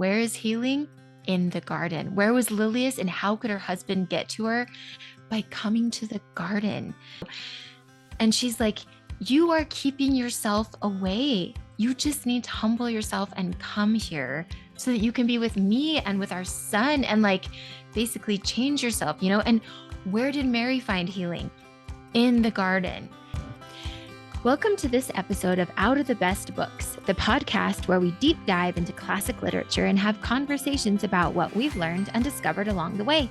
where is healing? In the garden. Where was Lilius and how could her husband get to her? By coming to the garden. And she's like, you are keeping yourself away. You just need to humble yourself and come here so that you can be with me and with our son and like basically change yourself, you know? And where did Mary find healing? In the garden. Welcome to this episode of Out of the Best Books, the podcast where we deep dive into classic literature and have conversations about what we've learned and discovered along the way.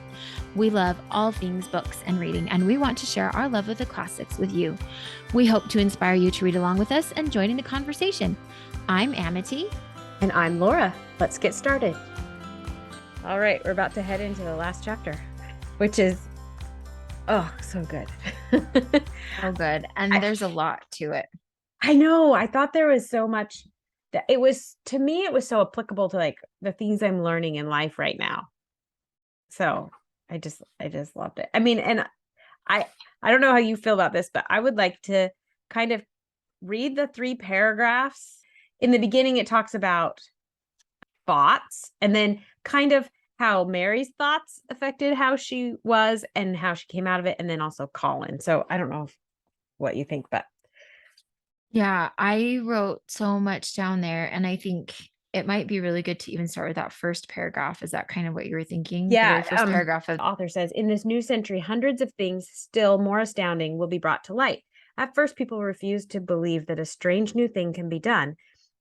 We love all things books and reading, and we want to share our love of the classics with you. We hope to inspire you to read along with us and join in the conversation. I'm Amity. And I'm Laura. Let's get started. All right, we're about to head into the last chapter, which is, oh, so good. So good. And there's a lot to it. I know. I thought there was so much that it was, to me, it was so applicable to like the things I'm learning in life right now. So I just loved it. I mean, and I don't know how you feel about this, but I would like to kind of read the 3 paragraphs. In the beginning, it talks about thoughts and then kind of how Mary's thoughts affected how she was and how she came out of it. And then also Colin. So I don't know what you think, but. Yeah, I wrote so much down there, and I think it might be really good to even start with that first paragraph. Is that kind of what you were thinking? Yeah. The very first paragraph of the author says, in this new century, hundreds of things still more astounding will be brought to light. At first, people refuse to believe that a strange new thing can be done.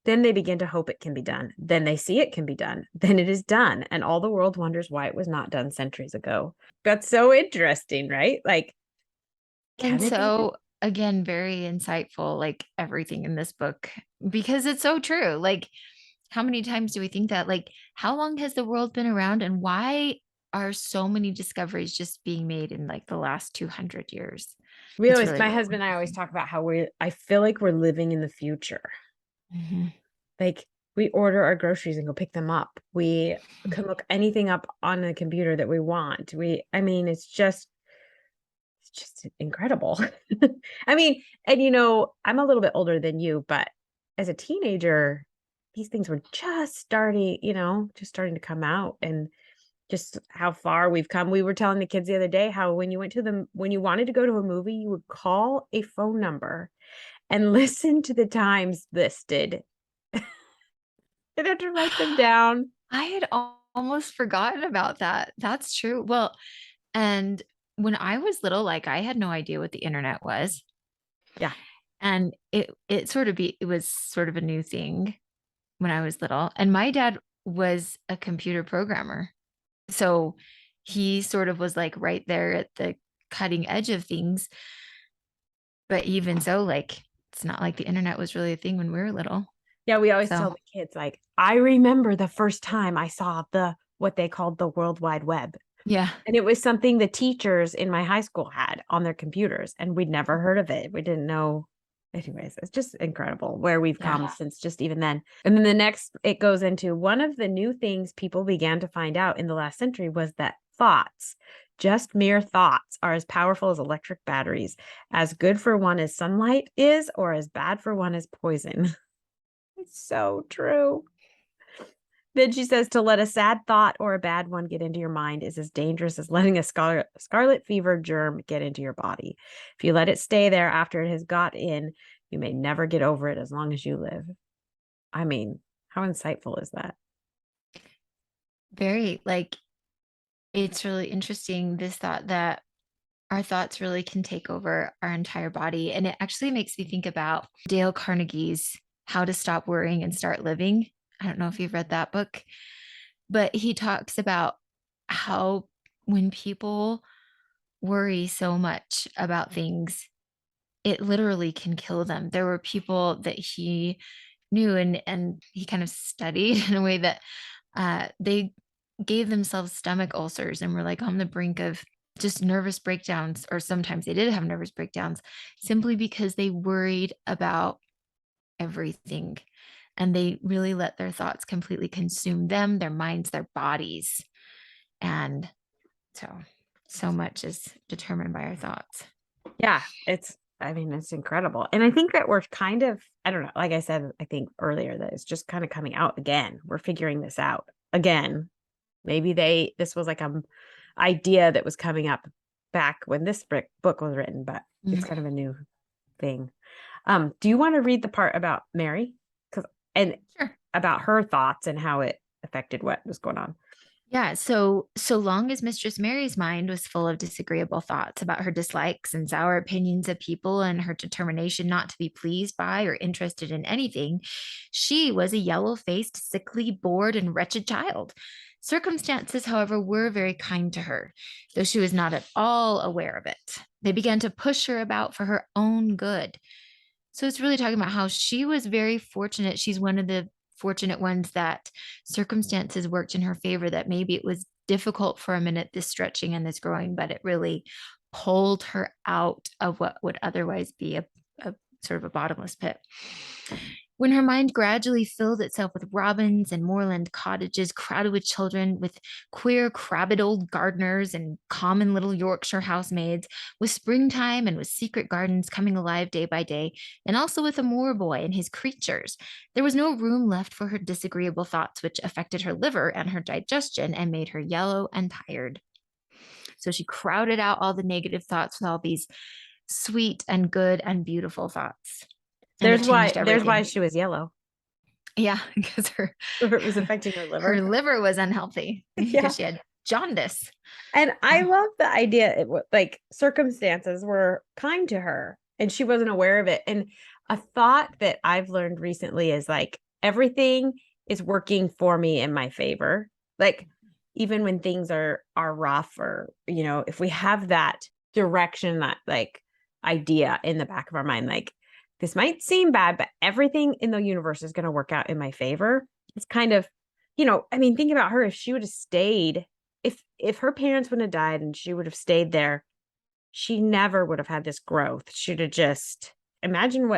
Then they begin to hope it can be done. Then they see it can be done. Then it is done. And all the world wonders why it was not done centuries ago. That's so interesting, right? Like, and so again, very insightful, like everything in this book, because it's so true. Like, how many times do we think that? Like, how long has the world been around, and why are so many discoveries just being made in like the last 200 years? We always, my husband and I always talk about how I feel like we're living in the future. Mm-hmm. Like, we order our groceries and go pick them up. We can look anything up on the computer that we want. I mean, it's just incredible. I mean, and you know, I'm a little bit older than you, but as a teenager, these things were just starting to come out, and just how far we've come. We were telling the kids the other day how when you wanted to go to a movie, you would call a phone number and listen to the times listed. I'd have to write them down. I had almost forgotten about that. That's true. Well, and when I was little, like I had no idea what the internet was. Yeah. And it was sort of a new thing when I was little. And my dad was a computer programmer. So he sort of was like right there at the cutting edge of things. But even so, like, it's not like the internet was really a thing when we were little. Yeah, we always tell the kids, like, I remember the first time I saw what they called the World Wide Web. Yeah. And it was something the teachers in my high school had on their computers, and we'd never heard of it. We didn't know. Anyways, it's just incredible where we've come since just even then. And then the next, it goes into one of the new things people began to find out in the last century was that thoughts, just mere thoughts, are as powerful as electric batteries, as good for one as sunlight is, or as bad for one as poison. It's so true. Then she says, to let a sad thought or a bad one get into your mind is as dangerous as letting a scarlet fever germ get into your body. If you let it stay there after it has got in, you may never get over it as long as you live. I mean, how insightful is that? Very, like, it's really interesting, this thought that our thoughts really can take over our entire body. And it actually makes me think about Dale Carnegie's How to Stop Worrying and Start Living. I don't know if you've read that book, but he talks about how when people worry so much about things, it literally can kill them. There were people that he knew and he kind of studied in a way that they gave themselves stomach ulcers and were like on the brink of just nervous breakdowns, or sometimes they did have nervous breakdowns simply because they worried about everything. And they really let their thoughts completely consume them, their minds, their bodies. And so much is determined by our thoughts. Yeah, it's incredible. And I think that we're kind of, I don't know, like I said, I think earlier, that it's just kind of coming out again. We're figuring this out. again, maybe this was like a idea that was coming up back when this book was written, but it's kind of a new thing. Do you want to read the part about Mary? And Sure. about her thoughts and how it affected what was going on. Yeah, so long as Mistress Mary's mind was full of disagreeable thoughts about her dislikes and sour opinions of people and her determination not to be pleased by or interested in anything, she was a yellow-faced, sickly, bored, and wretched child. Circumstances, however, were very kind to her, though she was not at all aware of it. They began to push her about for her own good. So it's really talking about how she was very fortunate. She's one of the fortunate ones that circumstances worked in her favor, that maybe it was difficult for a minute, this stretching and this growing, but it really pulled her out of what would otherwise be a sort of a bottomless pit. When her mind gradually filled itself with robins and moorland cottages crowded with children, with queer, crabbed old gardeners and common little Yorkshire housemaids, with springtime and with secret gardens coming alive day by day, and also with a moor boy and his creatures, there was no room left for her disagreeable thoughts, which affected her liver and her digestion and made her yellow and tired. So she crowded out all the negative thoughts with all these sweet and good and beautiful thoughts. And it changed There's why everything. she was yellow. Yeah, because It was affecting her liver. her liver was unhealthy because she had jaundice. And I love the idea like circumstances were kind to her and she wasn't aware of it. And a thought that I've learned recently is like everything is working for me in my favor. Like even when things are rough, or if we have that direction, that like idea in the back of our mind, like this might seem bad, but everything in the universe is going to work out in my favor. It's kind of, I mean, think about her. If she would have stayed, if her parents wouldn't have died and she would have stayed there, she never would have had this growth. She'd have just imagine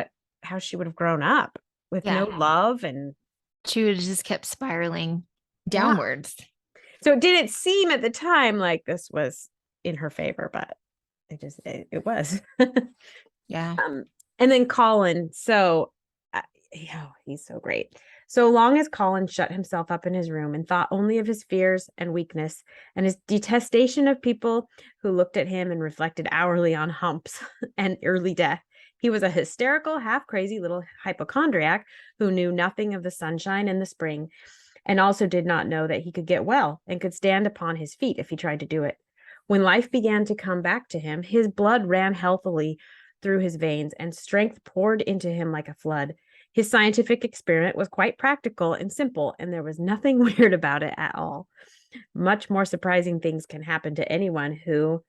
how she would have grown up with no love, and she would have just kept spiraling yeah. downwards. So it didn't seem at the time like this was in her favor, but it was. Yeah. And then Colin. So, he's so great. So long as Colin shut himself up in his room and thought only of his fears and weakness and his detestation of people who looked at him and reflected hourly on humps and early death, he was a hysterical, half-crazy little hypochondriac who knew nothing of the sunshine and the spring, and also did not know that he could get well and could stand upon his feet if he tried to do it. When life began to come back to him, his blood ran healthily through his veins and strength poured into him like a flood. His scientific experiment was quite practical and simple, and there was nothing weird about it at all. Much more surprising things can happen to anyone who,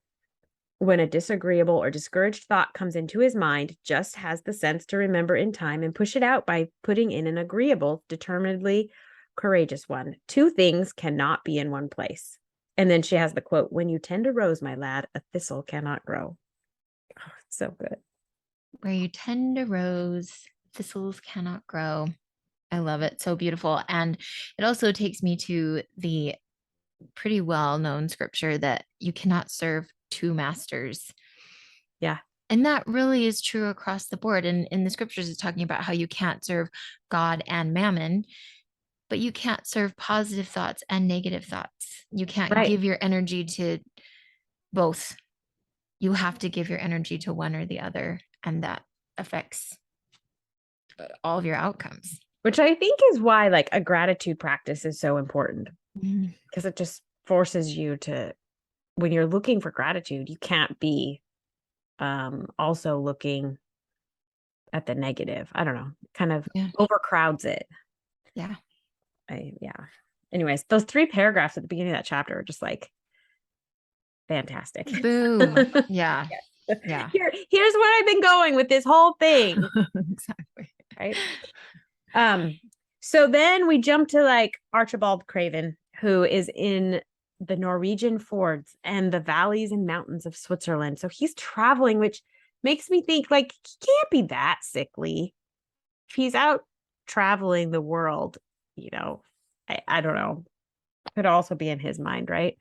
when a disagreeable or discouraged thought comes into his mind, just has the sense to remember in time and push it out by putting in an agreeable, determinedly courageous one. Two things cannot be in one place. And then she has the quote, "When you tend a rose, my lad, a thistle cannot grow." Oh, it's so good. Where you tend a rose, thistles cannot grow. I love it. So beautiful. And it also takes me to the pretty well-known scripture that you cannot serve two masters. Yeah. And that really is true across the board. And in the scriptures, it's talking about how you can't serve God and mammon, but you can't serve positive thoughts and negative thoughts. You can't give your energy to both. You have to give your energy to one or the other, and that affects all of your outcomes. Which I think is why like a gratitude practice is so important, because it just forces you to, when you're looking for gratitude, you can't be also looking at the negative. I don't know, kind of overcrowds it. Yeah. Anyways, those 3 paragraphs at the beginning of that chapter are just like fantastic. Boom. Yeah. Yeah. Here's where I've been going with this whole thing. Exactly. Right. So then we jump to like Archibald Craven, who is in the Norwegian fjords and the valleys and mountains of Switzerland. So he's traveling, which makes me think like he can't be that sickly. If he's out traveling the world, I don't know. Could also be in his mind, right?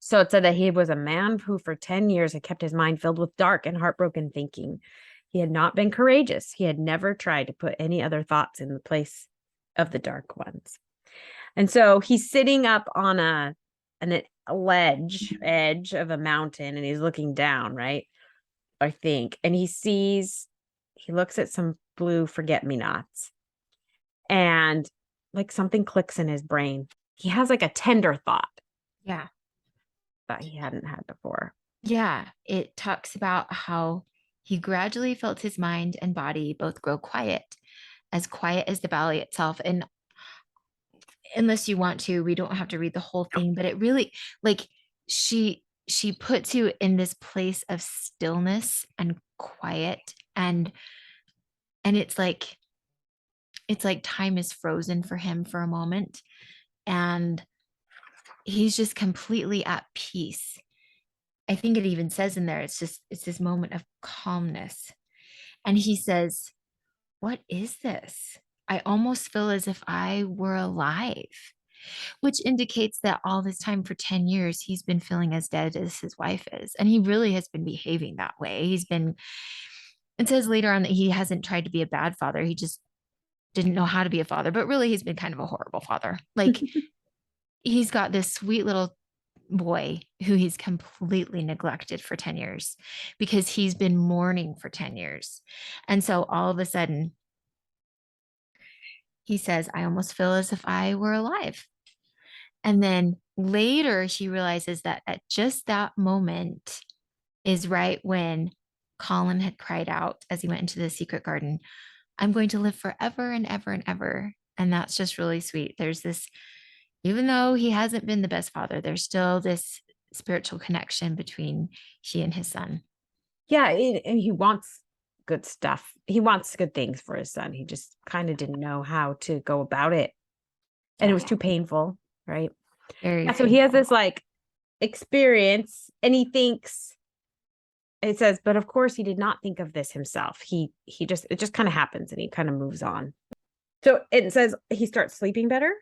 So it said that he was a man who for 10 years had kept his mind filled with dark and heartbroken thinking. He had not been courageous. He had never tried to put any other thoughts in the place of the dark ones. And so he's sitting up on a ledge edge of a mountain and he's looking down, right? I think. And he looks at some blue forget-me-nots and like something clicks in his brain. He has like a tender thought Yeah. that he hadn't had before. Yeah. It talks about how he gradually felt his mind and body both grow quiet as the valley itself. And unless you want to, we don't have to read the whole thing, but it really like she puts you in this place of stillness and quiet, and it's like time is frozen for him for a moment, and he's just completely at peace. I think it even says in there, it's this moment of calmness. And he says, "What is this? I almost feel as if I were alive," which indicates that all this time for 10 years, he's been feeling as dead as his wife is. And he really has been behaving that way. It says later on that he hasn't tried to be a bad father. He just didn't know how to be a father, but really he's been kind of a horrible father. Like he's got this sweet little boy who he's completely neglected for 10 years because he's been mourning for 10 years. And so all of a sudden, he says, "I almost feel as if I were alive." And then later, she realizes that at just that moment is right when Colin had cried out as he went into the secret garden, "I'm going to live forever and ever and ever." And that's just really sweet. There's this, even though he hasn't been the best father, there's still this spiritual connection between he and his son. Yeah, and he wants good stuff. He wants good things for his son. He just kind of didn't know how to go about it. And it Yeah, was too painful, right? very Yeah, so he has painful. this like experience and he thinks it says, but of course he did not think of this himself. It just kind of happens and he kind of moves on. So it says he starts sleeping better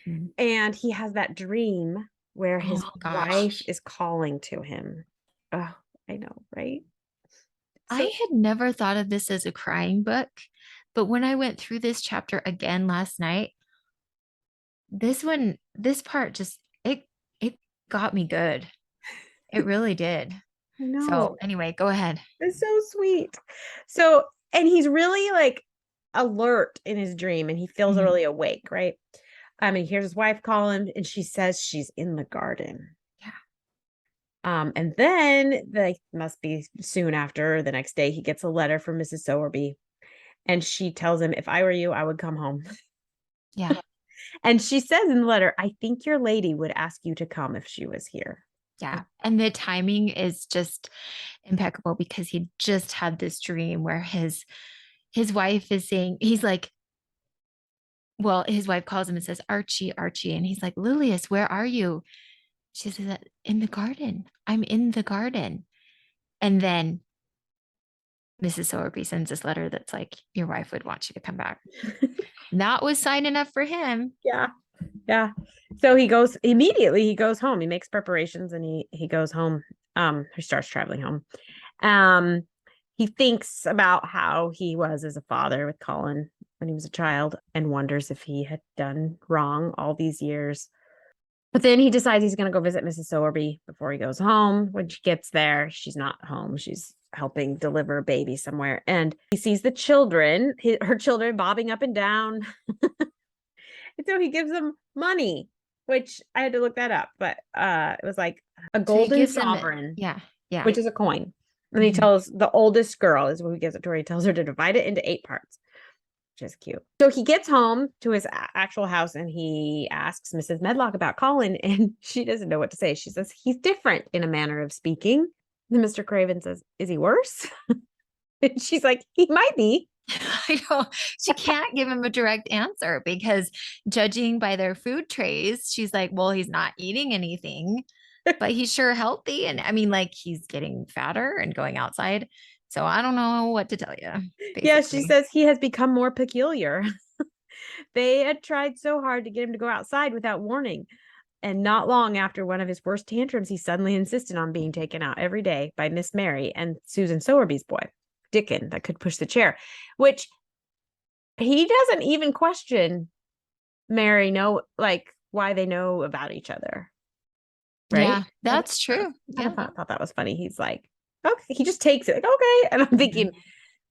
Mhm. and he has that dream where his Oh wife gosh. is calling to him. Oh, I know, right? I So had never thought of this as a crying book, but when I went through this chapter again last night, this part just it got me good. It really did. I So know. anyway, go ahead. It's so sweet. So, and he's really like alert in his dream and he feels Mhm. really awake, right? He hears his wife call him and she says she's in the garden. Yeah. And then like must be soon after the next day, he gets a letter from Mrs. Sowerby and she tells him, if I were you, I would come home. Yeah. And she says in the letter, I think your lady would ask you to come if she was here. Yeah. And the timing is just impeccable because he just had this dream where his wife is saying, he's like, well, his wife calls him and says, "Archie, Archie." And he's like, "Lilius, where are you?" She says, "In the garden. I'm in the garden." And then Mrs. Sowerby sends this letter that's like, "Your wife would want you to come back." And that was sign enough for him. Yeah. Yeah. So he goes home. He makes preparations and he goes home. He starts traveling home. Um, he thinks about how he was as a father with Colin when he was a child and wonders if he had done wrong all these years. But then he decides he's going to go visit Mrs. Sowerby before he goes home. When she gets there, she's not home. She's helping deliver a baby somewhere. And he sees the children, her children bobbing up and down. And so he gives them money, which I had to look that up, but it was like a So he golden gives him, sovereign, yeah, yeah. which is a coin. And he Mhm. tells the oldest girl is who he gives it to her. He tells her to divide it into 8 parts, which is cute. So he gets home to his actual house and he asks Mrs. Medlock about Colin, and she doesn't know what to say. She says, he's different in a manner of speaking. And Mr. Craven says, is he worse? And she's like, he might be. I know she can't give him a direct answer because judging by their food trays, she's like, "Well, he's not eating anything, but he's sure healthy." And I mean, like, he's getting fatter and going outside. So I don't know what to tell you, Yeah, she basically. says he has become more peculiar. They had tried so hard to get him to go outside without warning. And not long after one of his worst tantrums, he suddenly insisted on being taken out every day by Miss Mary and Susan Sowerby's boy, Dickon, that could push the chair, which he doesn't even question Mary know, like, why they know about each other, right? Yeah, that's true. I Yeah, thought that was funny. He's like, okay, he just takes it, like, okay. And I'm Mhm. thinking,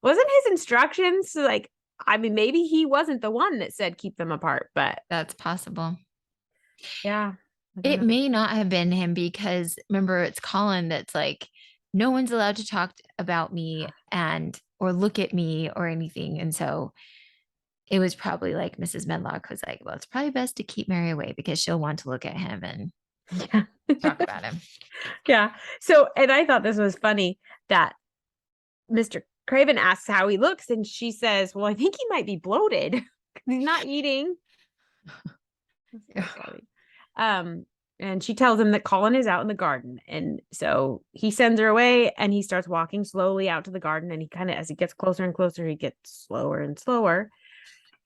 wasn't his instructions like, I mean, maybe he wasn't the one that said keep them apart, but That's possible. yeah, I don't It know. may not have been him because remember, it's Colin that's like, no one's allowed to talk about me and or look at me or anything. And so it was probably like Mrs. Medlock was like, well, it's probably best to keep Mary away because she'll want to look at him and Yeah. talk about him. Yeah. So, and I thought this was funny that Mr. Craven asks how he looks, and she says, well, I think he might be bloated because he's not eating. That's so funny. Um, and she tells him that Colin is out in the garden. And so he sends her away and he starts walking slowly out to the garden. And he kind of, as he gets closer and closer, he gets slower and slower.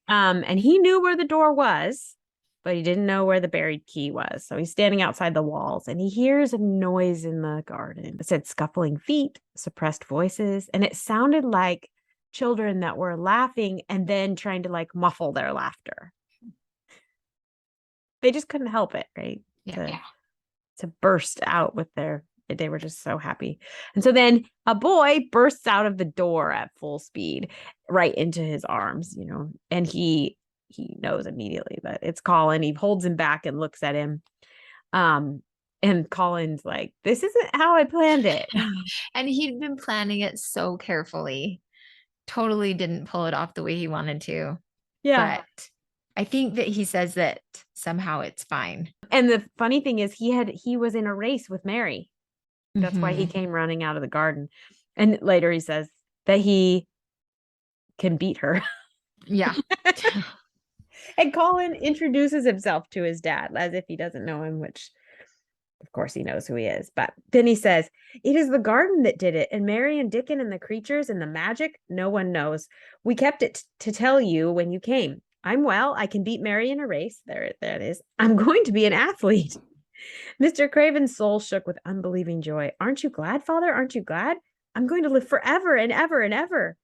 And he knew where the door was, but he didn't know where the buried key was. So he's standing outside the walls and he hears a noise in the garden. It said scuffling feet, suppressed voices, and it sounded like children that were laughing and then trying to like muffle their laughter. They just couldn't help it, right? Yeah. To burst out with they were just so happy. And so then a boy bursts out of the door at full speed right into his arms, and he knows immediately that it's Colin. He holds him back and looks at him. And Colin's like, this isn't how I planned it. And he'd been planning it so carefully. Totally didn't pull it off the way he wanted to. Yeah. But I think that he says that somehow it's fine. And the funny thing is he was in a race with Mary. That's why he Mhm. came running out of the garden. And later he says that he can beat her. Yeah. And Colin introduces himself to his dad as if he doesn't know him, which of course he knows who he is. But then he says, it is the garden that did it. And Mary and Dickon and the creatures and the magic, no one knows. We kept it to tell you when you came. I'm well. I can beat Mary in a race. There it is. I'm going to be an athlete. Mr. Craven's soul shook with unbelieving joy. Aren't you glad, Father? Aren't you glad? I'm going to live forever and ever and ever.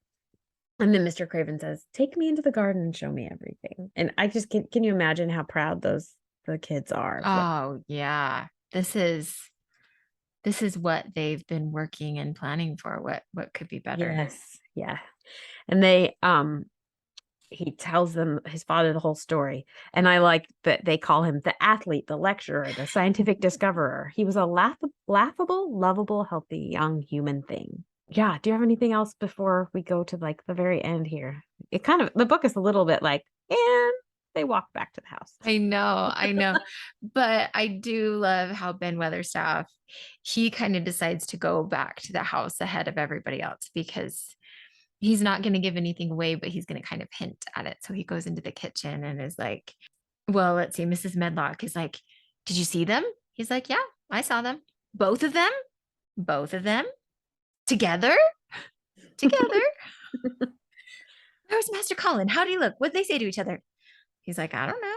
And then Mr. Craven says, take me into the garden and show me everything. And I just can you imagine how proud the kids are? Oh, yeah. This is what they've been working and planning for. What could be better? Yes. Yeah. And he tells them his father the whole story. And I like that they call him the athlete, the lecturer, the scientific discoverer. He was a laughable, lovable, healthy young human thing. Yeah. Do you have anything else before we go to like the very end here? The book is a little bit like, and they walk back to the house. I know. But I do love how Ben Weatherstaff, he kind of decides to go back to the house ahead of everybody else because he's not going to give anything away, but he's going to kind of hint at it. So he goes into the kitchen and is like, well, let's see. Mrs. Medlock is like, did you see them? He's like, yeah, I saw them. Both of them? Both of them? Together? Together? Where's Master Colin? How do you look? What'd they say to each other? He's like, I don't know.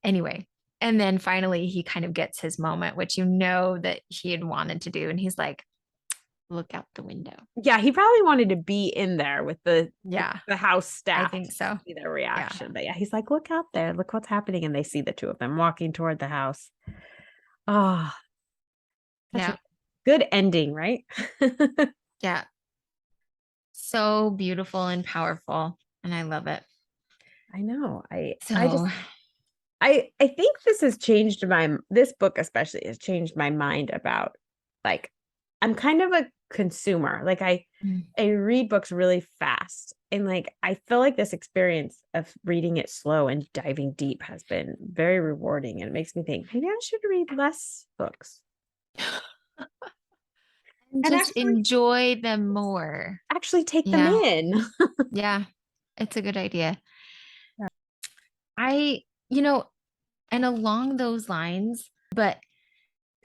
Anyway, and then finally he kind of gets his moment, which that he had wanted to do. And he's like, look out the window. Yeah, he probably wanted to be in there with Yeah, the house I staff think to so. see their reaction. Yeah. But yeah, he's like, look out there, look what's happening. And they see the two of them walking toward the house. Oh, such a Yeah. good ending, right? Yeah. So beautiful and powerful. And I love it. I know. I just So, I think this book especially has changed my mind about like I'm kind of a consumer. Like mm, I read books really fast and like I feel like this experience of reading it slow and diving deep has been very rewarding and it makes me think maybe I should read less books and and just enjoy them more. actually take them Yeah. in. Yeah. It's a good idea. I, you know, and along those lines, but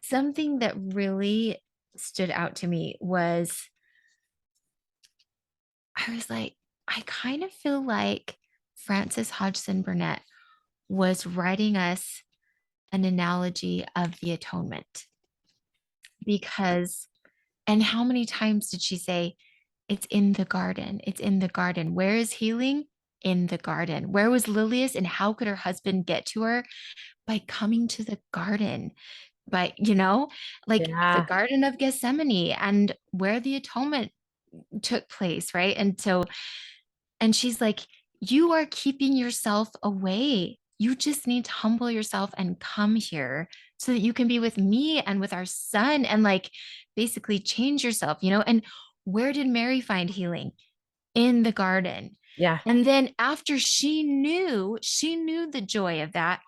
something that really stood out to me was I was like, I kind of feel like Francis Hodgson Burnett was writing us an analogy of the atonement because, and how many times did she say, it's in the garden? It's in the garden. Where is healing? in the garden. Where was Lilius, and how could her husband get to her? By coming to the garden, by, like the Yeah. Garden of Gethsemane and where the atonement took place, right? And so, and she's like, you are keeping yourself away. You just need to humble yourself and come here so that you can be with me and with our son and like basically change yourself, And where did Mary find healing? In the garden. Yeah. And then after she knew the joy of that,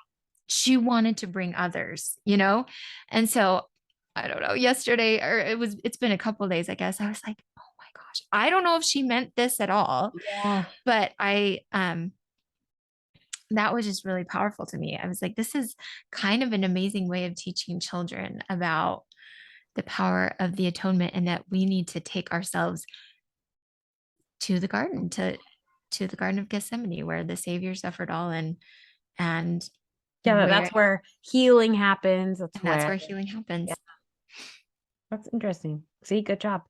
she wanted to bring others, And so I don't know, yesterday, or it's been a couple of days, I guess. I was like, oh my gosh, I don't know if she meant this at all, Yeah. but that was just really powerful to me. I was like, this is kind of an amazing way of teaching children about the power of the atonement and that we need to take ourselves to the garden, to the Garden of Gethsemane, where the Savior suffered all, and Yeah, where that's where healing happens. and that's where healing happens. Yeah, that's interesting. See, good job.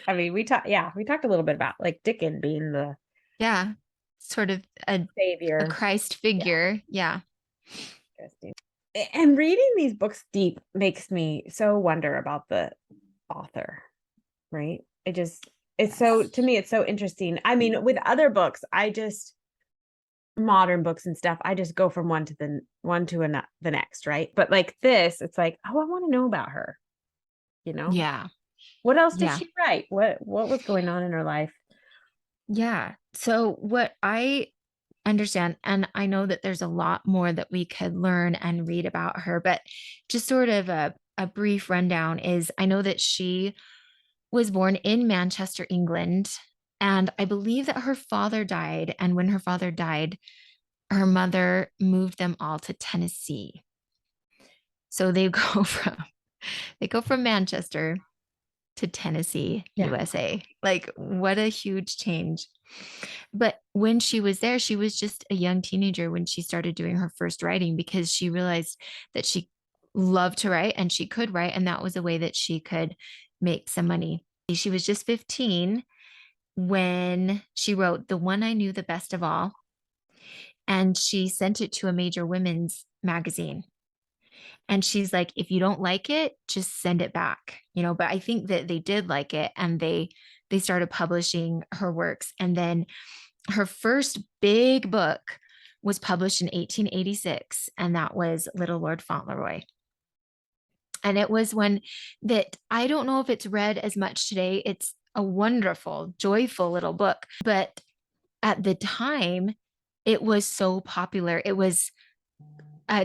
I mean, we talked a little bit about like Dickon being the Yeah, sort of a savior. Christ figure. Yeah. Interesting. And reading these books deep makes me so wonder about the author, right? It's so, to me, it's so interesting. I mean, with other books, modern books and stuff, I just go from one to the next, right? But like this, it's like, oh, I want to know about her. Yeah. What else did Yeah. she write? What was going on in her life? Yeah. So what I understand, and I know that there's a lot more that we could learn and read about her, but just sort of a brief rundown is I know that she was born in Manchester, England, and I believe that her father died. And when her father died, her mother moved them all to Tennessee. So they go from Manchester to Tennessee, Yeah. USA. Like, what a huge change. But when she was there, she was just a young teenager when she started doing her first writing because she realized that she loved to write and she could write. And that was a way that she could make some money. She was just 15 when she wrote The One I Knew the Best of All. And she sent it to a major women's magazine. And she's like, if you don't like it, just send it back, but I think that they did like it and they started publishing her works. And then her first big book was published in 1886, and that was Little Lord Fauntleroy. And it was one that I don't know if it's read as much today. It's a wonderful, joyful little book. But at the time, it was so popular. It was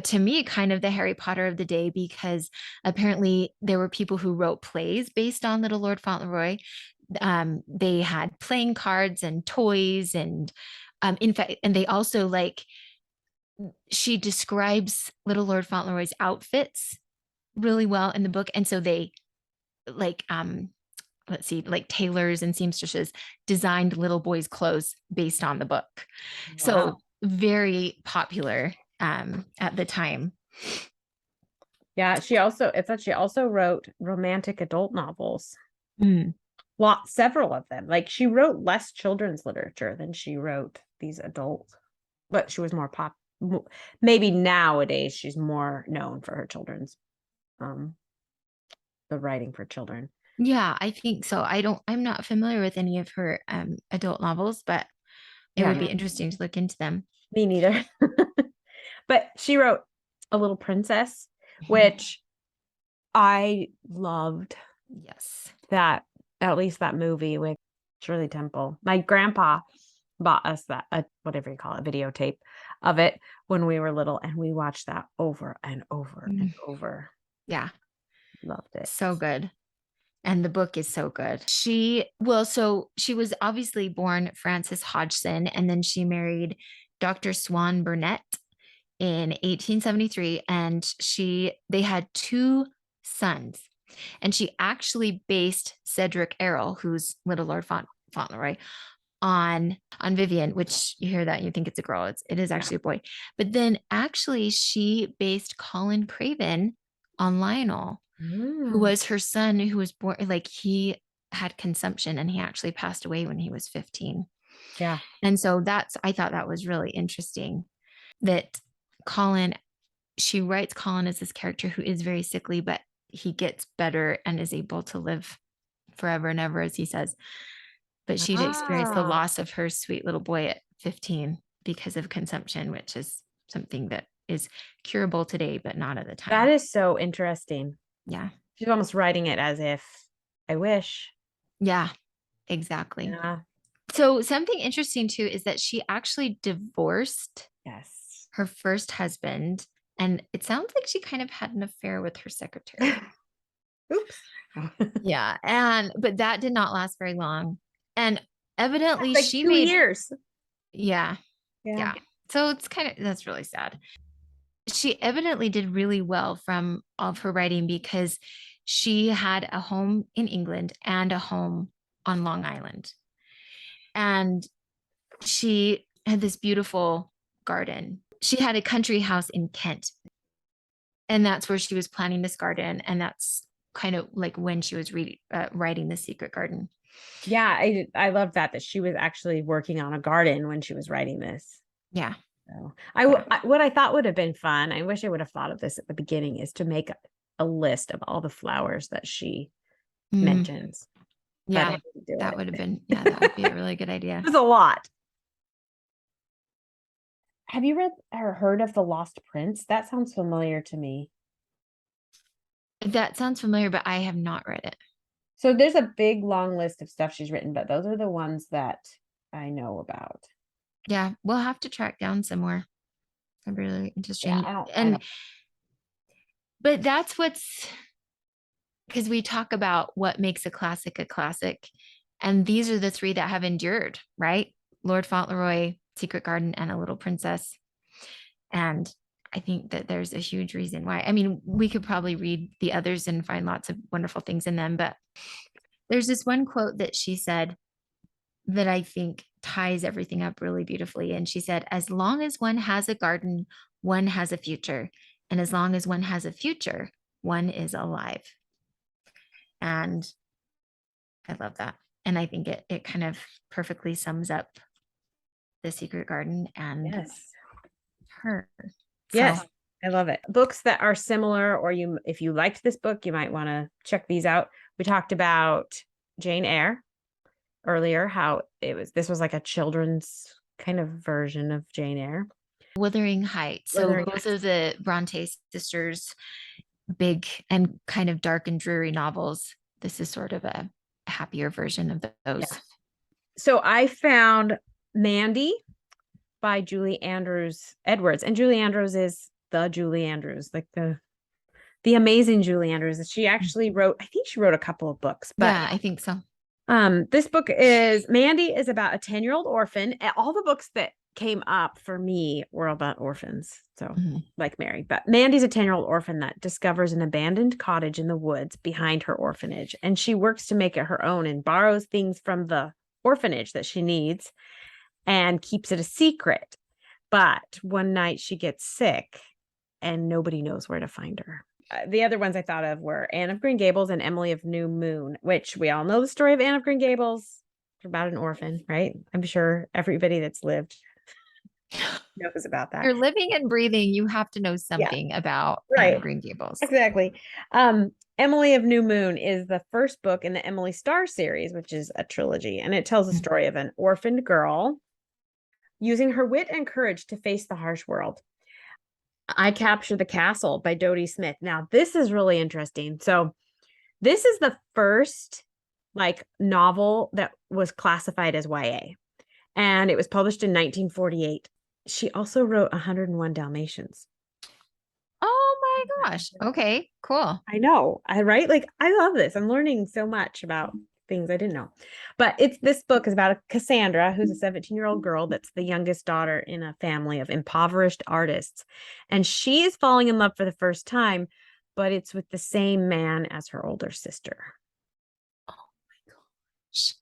to me, kind of the Harry Potter of the day, because apparently there were people who wrote plays based on Little Lord Fauntleroy. They had playing cards and toys, and in fact, and they also she describes Little Lord Fauntleroy's outfits really well in the book, and so they like let's see, like tailors and seamstresses designed little boys' clothes based on the book. Wow. So very popular at the time. Yeah, it said she also wrote romantic adult novels. Mm. Several of them. Like she wrote less children's literature than she wrote these adult, but she was more maybe nowadays she's more known for her children's the writing for children. Yeah, I think so. I'm not familiar with any of her adult novels, but it would be interesting to look into them. Me neither. But she wrote A Little Princess, which I loved. Yes. At least that movie with Shirley Temple. My grandpa bought us that, whatever you call it, videotape of it when we were little, and we watched that over and over and over. Yeah. Loved it. So good. And the book is so good. So she was obviously born Francis Hodgson, and then she married Dr. Swan Burnett in 1873, and they had 2 sons. And she actually based Cedric Errol, who's Little Lord Fauntleroy, on Vivian, which you hear that and you think it's a girl. It is actually a boy. But then actually she based Colin Craven on Lionel, who was her son, who was born, like he had consumption and he actually passed away when he was 15. Yeah. And so I thought that was really interesting that Colin, she writes Colin as this character who is very sickly, but he gets better and is able to live forever and ever, as he says. But she'd experienced the Ah, loss of her sweet little boy at 15 because of consumption, which is something that is curable today, but not at the that time. is so interesting. Yeah. She's almost writing it as if I wish. Yeah, exactly. Yeah. So, something interesting too is that she actually divorced Yes. her first husband. And it sounds like she kind of had an affair with her secretary. Oops. Yeah. But that did not last very long. And evidently Like she 2 years. yeah, Yeah. yeah. So that's really sad. She evidently did really well from all of her writing because she had a home in England and a home on Long Island. And she had this beautiful garden. She had a country house in Kent, and that's where she was planting this garden. And that's kind of like when she was writing The Secret Garden. Yeah, I love that she was actually working on a garden when she was writing this. Yeah. So Yeah. what I thought would have been fun, I wish I would have thought of this at the beginning, is to make a list of all the flowers that she Mm, mentions. But I yeah. didn't do That it. would have been, yeah, that would be a really good idea. There's a lot. Have you read or heard of The Lost Prince? That sounds familiar to me. That sounds familiar, but I have not read it. So there's a big long list of stuff she's written, but those are the ones that I know about. Yeah. We'll have to track down some more. That'd be really Yeah, interesting. I don't. But that's what's because we talk about what makes a classic a classic. And these are the three that have endured, right? Lord Fauntleroy, Secret Garden, and A Little Princess. And I think that there's a huge reason why. I mean, we could probably read the others and find lots of wonderful things in them, but there's this one quote that she said that I think ties everything up really beautifully. And she said, as long as one has a garden, one has a future. And as long as one has a future, one is alive. And I love that. And I think it kind of perfectly sums up The Secret Garden and Yes. her. So Yes. I love it. Books that are similar, or if you liked this book, you might want to check these out. We talked about Jane Eyre earlier, how this was like a children's kind of version of Jane Eyre. Wuthering Heights. So Wuthering both Heights. of the Bronte sisters, big and kind of dark and dreary novels. This is sort of a happier version of those. Yeah. So I found Mandy by Julie Andrews Edwards. And Julie Andrews is the Julie Andrews, like the amazing Julie Andrews. She actually wrote, I think she wrote a couple of books, but Yeah, I think so. this book is Mandy is about a 10-year-old orphan. And all the books that came up for me were about orphans. So like Mary, but Mandy's a 10-year-old orphan that discovers an abandoned cottage in the woods behind her orphanage. And she works to make it her own and borrows things from the orphanage that she needs and keeps it a secret. But one night she gets sick and nobody knows where to find her. The other ones I thought of were Anne of Green Gables and Emily of New Moon, which we all know the story of Anne of Green Gables. It's about an orphan, right? I'm sure everybody that's lived knows about that. You're living and breathing. You have to know Yeah, something about Anne right. of Green Gables. Exactly. Emily of New Moon is the first book in the Emily Starr series, which is a trilogy, and it tells the story of an orphaned girl using her wit and courage to face the harsh world. I Capture the Castle by Dodie Smith. Now, this is really interesting. So, this is the first like novel that was classified as YA, and it was published in 1948. She also wrote 101 Dalmatians. Oh my gosh. Okay, cool. I know. Right? Like I love this. I'm learning so much about things I didn't know. But this book is about a Cassandra, who's a 17-year-old girl that's the youngest daughter in a family of impoverished artists. And she is falling in love for the first time, but it's with the same man as her older sister. Oh my gosh.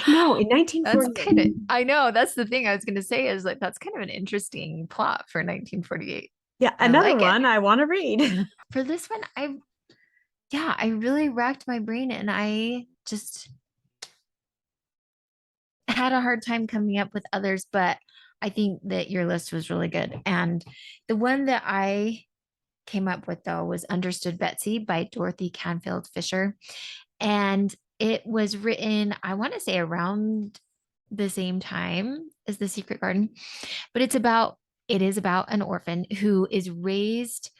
I know, in 1948. I know that's the thing I was going to say is like that's kind of an interesting plot for 1948. Yeah, I another like one it. I want to read. For this one, I really racked my brain and I just had a hard time coming up with others, but I think that your list was really good. And the one that I came up with though was Understood Betsy by Dorothy Canfield Fisher. And it was written, I want to say around the same time as The Secret Garden, but it is about an orphan who is raised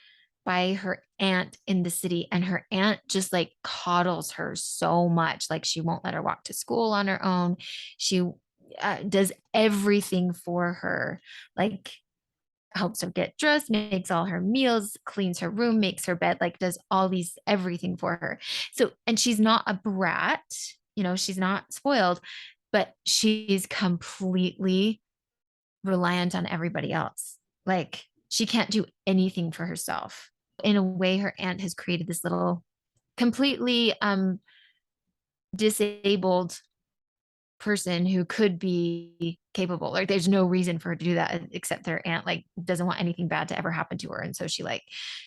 by her aunt in the city, and her aunt just like coddles her so much. Like she won't let her walk to school on her own. She does everything for her, like helps her get dressed, makes all her meals, cleans her room, makes her bed, like does all these everything for her. So, and she's not a brat, she's not spoiled, but she's completely reliant on everybody else. Like she can't do anything for herself. In a way, her aunt has created this little completely disabled person who could be capable. Like there's no reason for her to do that except their aunt like doesn't want anything bad to ever happen to her. And so she like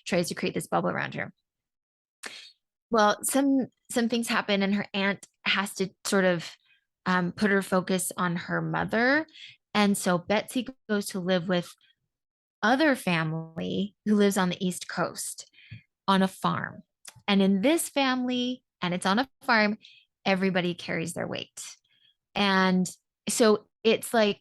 tries to create this bubble around her. Well, some things happen and her aunt has to sort of put her focus on her mother. And so Betsy goes to live with other family who lives on the East Coast on a farm. And in this family, and it's on a farm, everybody carries their weight. And so it's the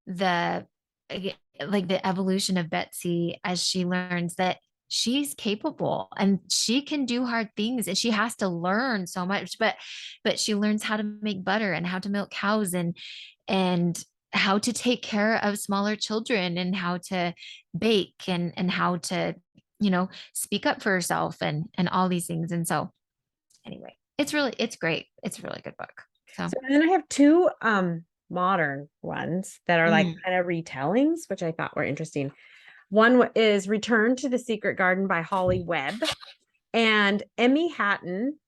like the evolution of Betsy as she learns that she's capable and she can do hard things and she has to learn so much, but she learns how to make butter and how to milk cows and how to take care of smaller children and how to bake and how to speak up for herself and all these things. And so anyway, it's great. It's a really good book. So So then I have two modern ones that are like mm. kind of retellings, which I thought were interesting. One is Return to the Secret Garden by Holly Webb. And Emmy Hatton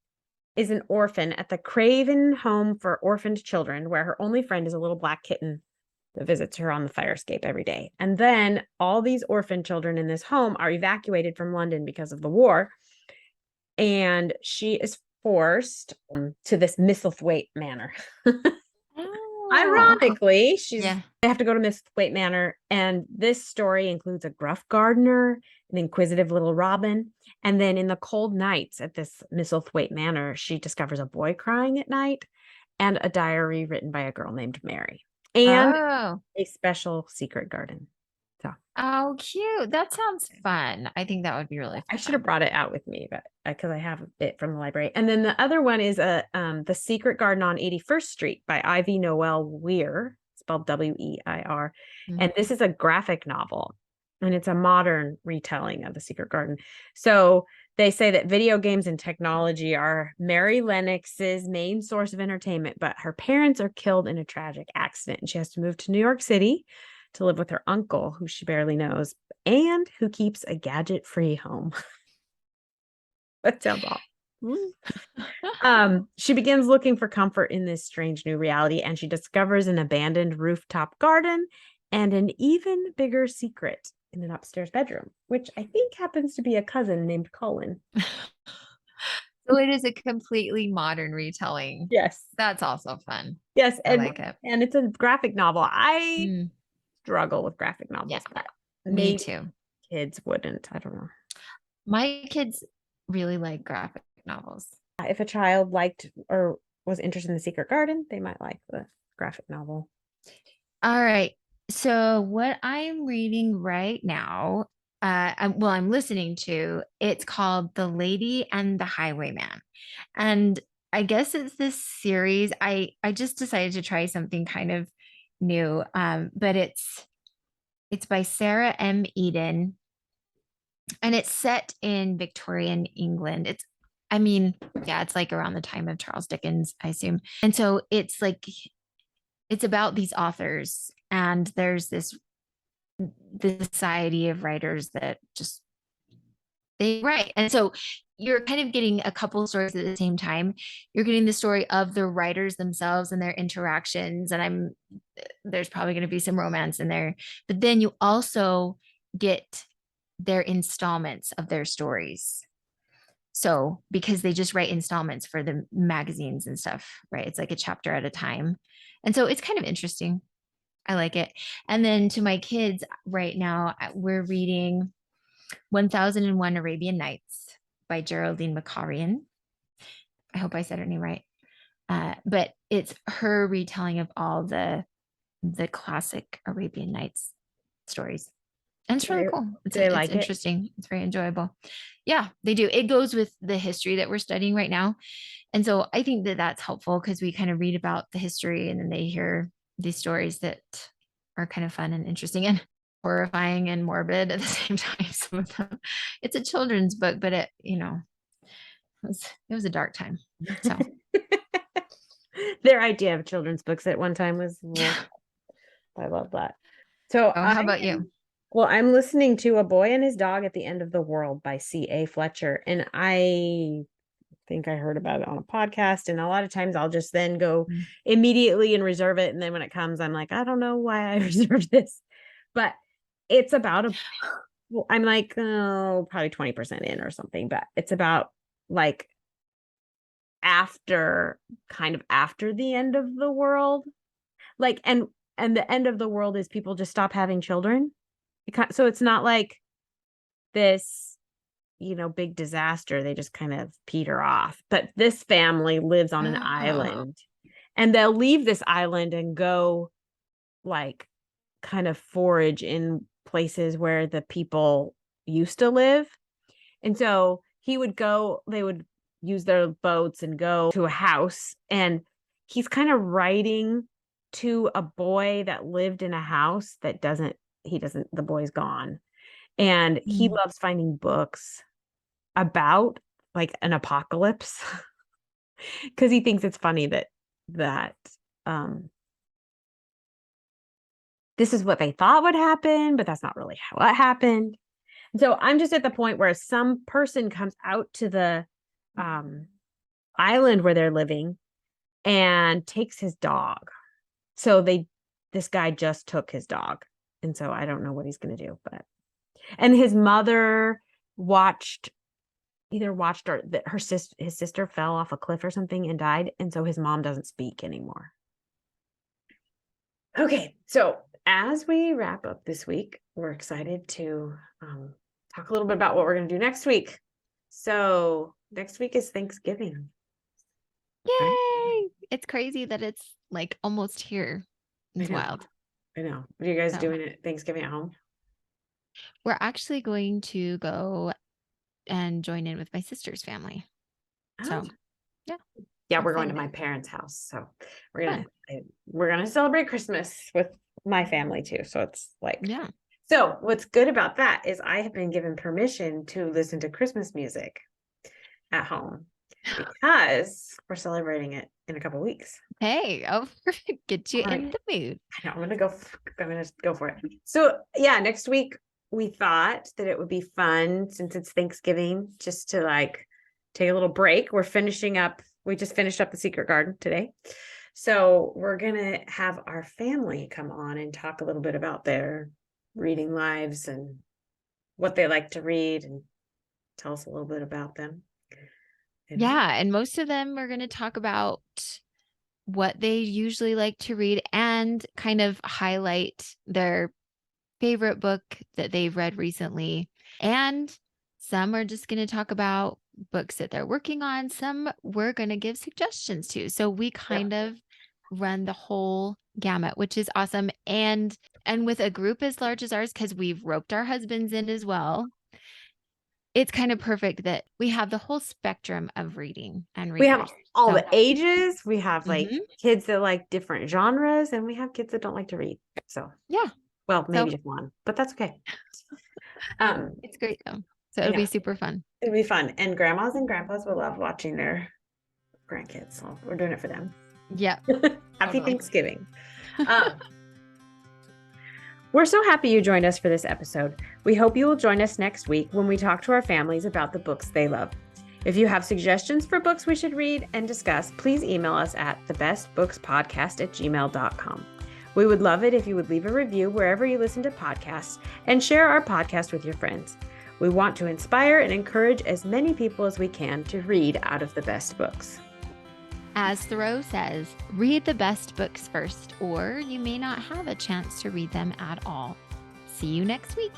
is an orphan at the Craven Home for Orphaned Children, where her only friend is a little black kitten that visits her on the fire escape every day. And then all these orphan children in this home are evacuated from London because of the war. And she is forced to this Misselthwaite Manor. Oh, Ironically, yeah. they have to go to Misselthwaite Manor, and this story includes a gruff gardener, an inquisitive little robin, and then in the cold nights at this Misselthwaite Manor, she discovers a boy crying at night and a diary written by a girl named Mary, and Oh, a special secret garden. So oh, cute. That sounds fun. I think that would be really I should have fun. brought it out with me, but because I have it from the library. And then the other one is The Secret Garden on 81st Street by Ivy Noel Weir, spelled Weir. Mm. And this is a graphic novel, and it's a modern retelling of The Secret Garden. So they say that video games and technology are Mary Lennox's main source of entertainment, but her parents are killed in a tragic accident, and she has to move to New York City to live with her uncle, who she barely knows, and who keeps a gadget-free home. That sounds awful. She begins looking for comfort in this strange new reality, and she discovers an abandoned rooftop garden and an even bigger secret in an upstairs bedroom, which I think happens to be a cousin named Colin. So it is a completely modern retelling. Yes. That's also fun. Yes, I like it. and it's a graphic novel. I Mm, struggle with graphic yeah, novels, but me maybe too. kids wouldn't. I don't know. My kids really like graphic novels. If a child liked or was interested in the Secret Garden, they might like the graphic novel. All right. So what I'm reading right now, I'm listening to, it's called The Lady and the Highwayman. And I guess it's this series. I just decided to try something kind of new. But it's by Sarah M. Eden and it's set in Victorian England. I mean, yeah, it's like around the time of Charles Dickens, I assume. And so it's about these authors and there's this society of writers that just they write. And so you're kind of getting a couple stories at the same time. You're getting the story of the writers themselves and their interactions. And there's probably going to be some romance in there. But then you also get their installments of their stories. So because they just write installments for the magazines and stuff, right? It's like a chapter at a time. And so it's kind of interesting. I like it. And then to my kids right now, we're reading 1001 Arabian Nights by Geraldine Macarian. I hope I said her name right. But it's her retelling of all the classic Arabian Nights stories. And it's really cool. Do they It's like it? interesting. It's very enjoyable. Yeah, they do. It goes with the history that we're studying right now. And so I think that that's helpful because we kind of read about the history and then they hear these stories that are kind of fun and interesting and horrifying and morbid at the same time. Some of them. It's a children's book, but it was a dark time. So Their idea of children's books at one time was, yeah. I love that. So Oh, how about you? Well, I'm listening to A Boy and His Dog at the End of the World by C.A. Fletcher. And I think I heard about it on a podcast. And a lot of times I'll just then go immediately and reserve it. And then when it comes, I'm like, I don't know why I reserved this. But it's about I'm like, oh, probably 20% in or something. But it's about like after the end of the world. Like, and the end of the world is people just stop having children. So it's not like this, big disaster. They just kind of peter off. But this family lives on an island and they'll leave this island and go like kind of forage in places where the people used to live. And so they would use their boats and go to a house. And he's kind of writing to a boy that lived in a house that the boy's gone. And he loves finding books about like an apocalypse because he thinks it's funny that this is what they thought would happen, but that's not really how it happened. So I'm just at the point where some person comes out to the island where they're living and takes his dog. So this guy just took his dog. And so I don't know what he's going to do, and his mother either watched or that his sister fell off a cliff or something and died. And so his mom doesn't speak anymore. Okay. So as we wrap up this week, we're excited to talk a little bit about what we're going to do next week. So next week is Thanksgiving. Yay! Right? It's crazy that it's like almost here. It's wild. I know. What are you guys doing at Thanksgiving at home? We're actually going to go and join in with my sister's family. So yeah, we're going to my parents' house. So we're gonna celebrate Christmas with my family too. So it's like, so what's good about that is I have been given permission to listen to Christmas music at home because we're celebrating it in a couple of weeks. Hey, get you in the mood. I know, I'm gonna go for it. So next week we thought that it would be fun since it's Thanksgiving just to like take a little break. We just finished up The Secret Garden today. So we're going to have our family come on and talk a little bit about their reading lives and what they like to read and tell us a little bit about them. Yeah. And most of them are going to talk about what they usually like to read and kind of highlight their favorite book that they've read recently. And some are just going to talk about books that they're working on. Some we're going to give suggestions to. So we kind of run the whole gamut, which is awesome. And with a group as large as ours, because we've roped our husbands in as well, it's kind of perfect that we have the whole spectrum of reading and readers. We have all the ages. We have like kids that like different genres, and we have kids that don't like to read. So well, maybe just one, but that's okay. It's great though. So it'll be super fun. It'll be fun. And grandmas and grandpas will love watching their grandkids. So we're doing it for them. Yeah. Happy Thanksgiving. We're so happy you joined us for this episode. We hope you will join us next week when we talk to our families about the books they love. If you have suggestions for books we should read and discuss, please email us at thebestbookspodcast@gmail.com. We would love it if you would leave a review wherever you listen to podcasts and share our podcast with your friends. We want to inspire and encourage as many people as we can to read out of the best books. As Thoreau says, read the best books first, or you may not have a chance to read them at all. See you next week.